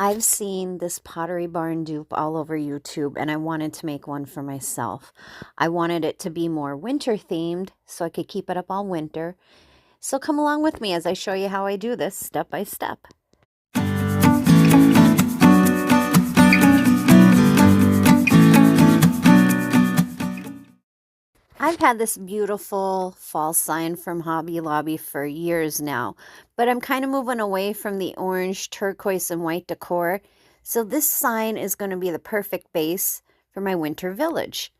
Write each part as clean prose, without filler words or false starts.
I've seen this Pottery Barn dupe all over YouTube, and I wanted to make one for myself. I wanted it to be more winter themed so I could keep it up all winter. So come along with me as I show you how I do this step by step. I've had this beautiful fall sign from Hobby Lobby for years now, but I'm kind of moving away from the orange, turquoise, and white decor. So this sign is going to be the perfect base for my winter village.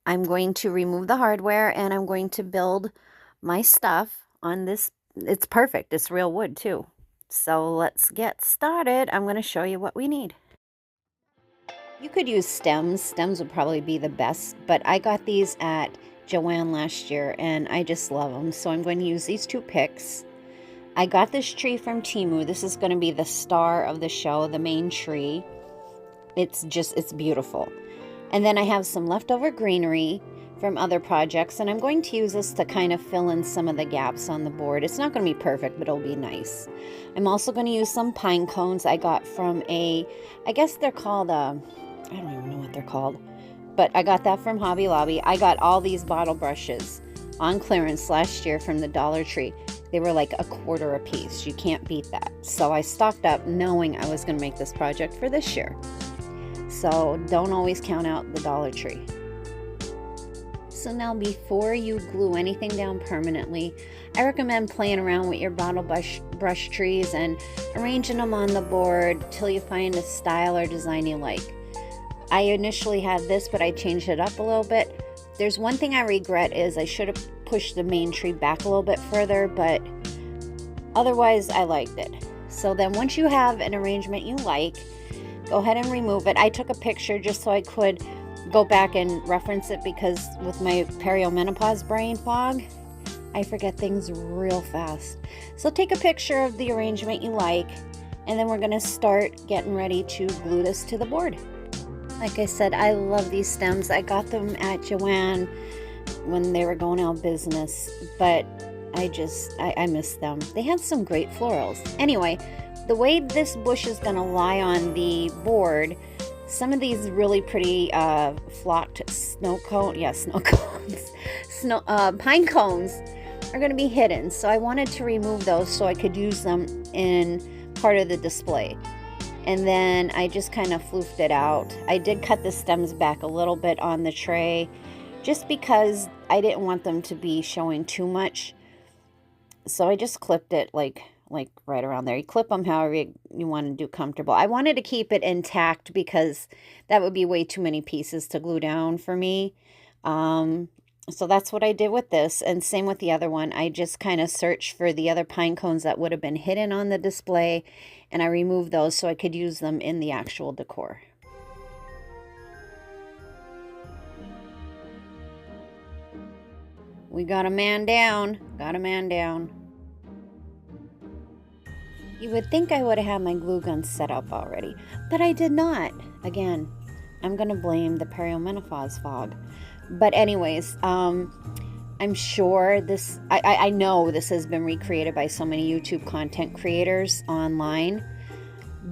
I'm going to remove the hardware and I'm going to build my stuff on this. It's perfect. It's real wood too. So let's get started. I'm going to show you what we need. You could use stems. Stems would probably be the best, but I got these at Joann last year and I just love them. So I'm going to use these two picks. I got this tree from Temu. This is going to be the star of the show, the main tree. It's beautiful. And then I have some leftover greenery from other projects, and I'm going to use this to kind of fill in some of the gaps on the board. It's not going to be perfect, but it'll be nice. I'm also going to use some pine cones I got from I guess they're called, I don't even know what they're called, but I got that from Hobby Lobby. I got all these bottle brushes on clearance last year from the Dollar Tree. They were like $1/4 a piece. You can't beat that. So I stocked up knowing I was going to make this project for this year. So don't always count out the Dollar Tree. So now before you glue anything down permanently, I recommend playing around with your bottle brush trees and arranging them on the board till you find a style or design you like. I initially had this, but I changed it up a little bit. There's one thing I regret is I should have pushed the main tree back a little bit further, but otherwise I liked it. So then once you have an arrangement you like, go ahead and remove it. I took a picture just so I could go back and reference it because with my perimenopause brain fog, I forget things real fast. So take a picture of the arrangement you like, and then we're going to start getting ready to glue this to the board. Like I said, I love these stems. I got them at Joann when they were going out of business, but I miss them. They had some great florals. Anyway, the way this bush is going to lie on the board, some of these really pretty flocked pine cones are going to be hidden. So I wanted to remove those so I could use them in part of the display. And then I just kind of floofed it out. I did cut the stems back a little bit on the tray just because I didn't want them to be showing too much. So I just clipped it like right around there. You clip them however you want to do comfortable. I wanted to keep it intact because that would be way too many pieces to glue down for me. So that's what I did with this, and same with the other one. I just kind of searched for the other pine cones that would have been hidden on the display, and I removed those so I could use them in the actual decor. We got a man down. You would think I would have had my glue gun set up already, but I did not. Again, I'm going to blame the perimenopause fog. But anyways, I'm sure I know this has been recreated by so many YouTube content creators online,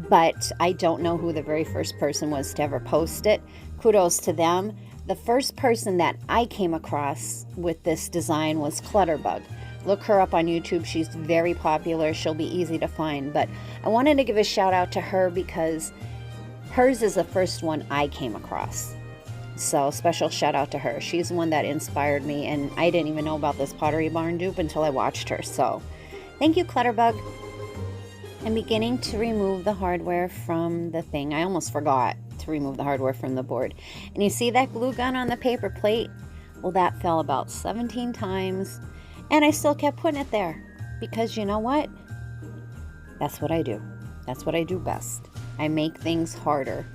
but I don't know who the very first person was to ever post it. Kudos to them. The first person that I came across with this design was Clutterbug. Look her up on YouTube. She's very popular. She'll be easy to find. But I wanted to give a shout out to her because hers is the first one I came across. So special shout out to her. She's the one that inspired me, and I didn't even know about this Pottery Barn dupe until I watched her. So thank you, Clutterbug. I'm beginning to remove the hardware from the thing. I almost forgot to remove the hardware from the board. And you see that glue gun on the paper plate? Well, that fell about 17 times. And I still kept putting it there because you know what? That's what I do. That's what I do best. I make things harder.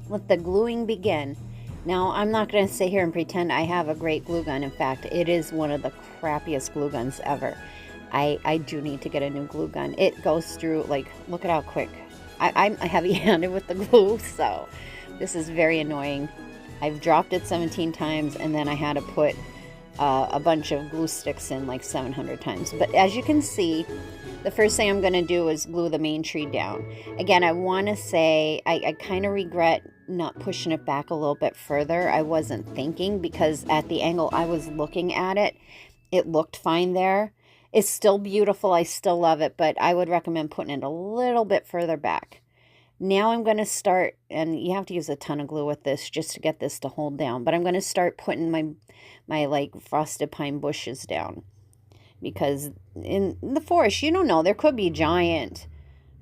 Let the gluing begin. Now, I'm not going to sit here and pretend I have a great glue gun. In fact, it is one of the crappiest glue guns ever. I do need to get a new glue gun. It goes through, like, look at how quick. I'm heavy-handed with the glue, so this is very annoying. I've dropped it 17 times, and then I had to put a bunch of glue sticks in like 700 times. But as you can see, the first thing I'm going to do is glue the main tree down. Again, I want to say I kind of regret not pushing it back a little bit further. I wasn't thinking, because at the angle I was looking at it, it looked fine there. It's still beautiful. I still love it, but I would recommend putting it a little bit further back. Now I'm going to start, and you have to use a ton of glue with this just to get this to hold down, but I'm going to start putting my like frosted pine bushes down, because in the forest, you don't know, there could be giant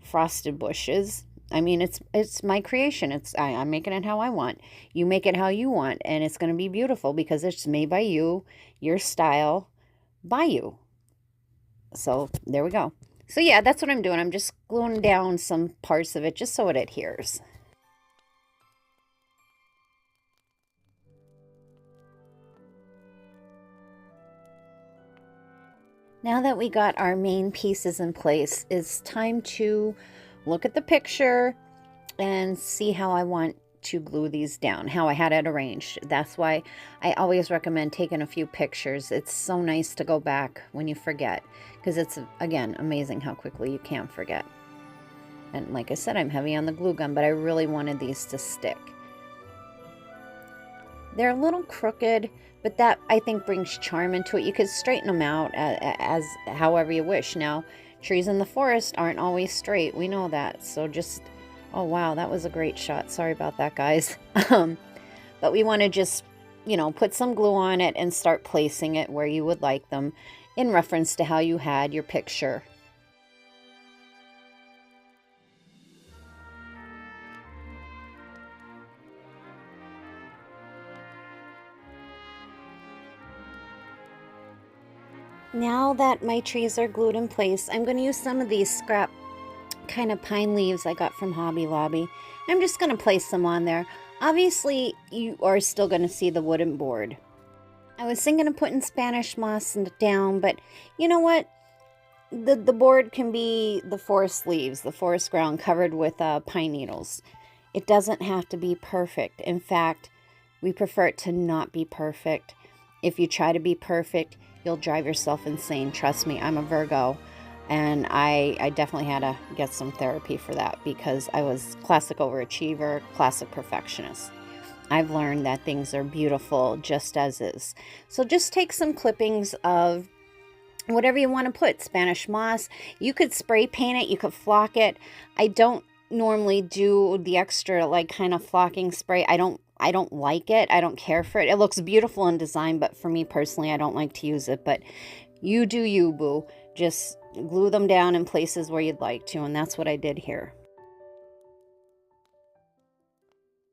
frosted bushes. I mean, it's my creation. I'm making it how I want. You make it how you want, and it's going to be beautiful because it's made by you, your style, by you. So there we go. So yeah, that's what I'm doing. I'm just gluing down some parts of it just so it adheres. Now that we got our main pieces in place, it's time to look at the picture and see how I want to glue these down, how I had it arranged. That's why I always recommend taking a few pictures. It's so nice to go back when you forget, because it's, again, amazing how quickly you can forget. And like I said, I'm heavy on the glue gun, but I really wanted these to stick. They're a little crooked, but that, I think, brings charm into it. You could straighten them out as however you wish. Now, trees in the forest aren't always straight. We know that. So just, oh wow, that was a great shot. Sorry about that, guys. But we want to just, you know, put some glue on it and start placing it where you would like them in reference to how you had your picture. Now that my trees are glued in place, I'm going to use some of these scrap kind of pine leaves I got from Hobby Lobby. I'm just going to place them on there. Obviously, you are still going to see the wooden board. I was thinking of putting Spanish moss down, but you know what? The board can be the forest leaves, the forest ground covered with pine needles. It doesn't have to be perfect. In fact, we prefer it to not be perfect. If you try to be perfect, you'll drive yourself insane. Trust me, I'm a Virgo, and I definitely had to get some therapy for that, because I was classic overachiever, classic perfectionist. I've learned that things are beautiful just as is. So just take some clippings of whatever you want to put. Spanish moss. You could spray paint it. You could flock it. I don't normally do the extra like kind of flocking spray. I don't like it. I don't care for it. It looks beautiful in design, but for me personally, I don't like to use it. But you do you, boo. Just glue them down in places where you'd like to, and that's what I did here.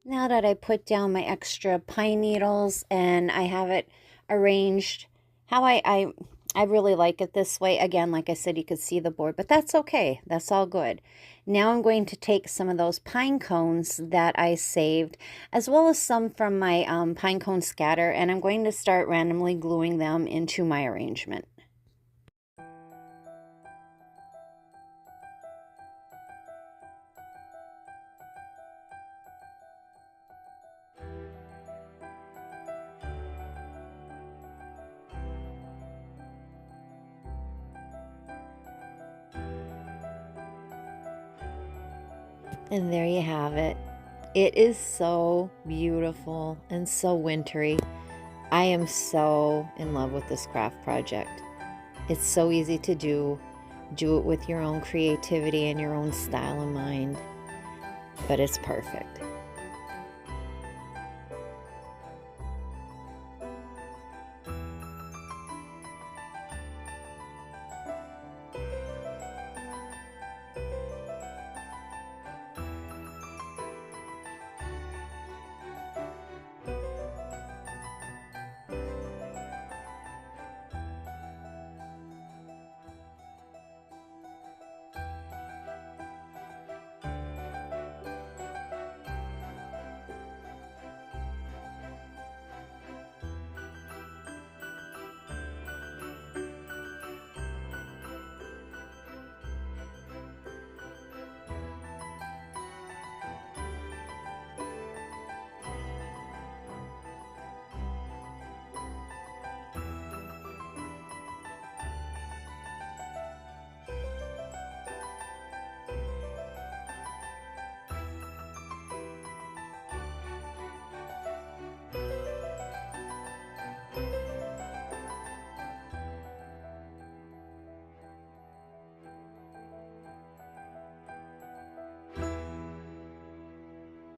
Now that I put down my extra pine needles and I have it arranged how I really like it this way. Again, like I said, you could see the board, but that's okay. That's all good. Now I'm going to take some of those pine cones that I saved, as well as some from my pine cone scatter, and I'm going to start randomly gluing them into my arrangement. And there you have it. It is so beautiful and so wintry. I am so in love with this craft project. It's so easy to do. Do it with your own creativity and your own style in mind. But it's perfect.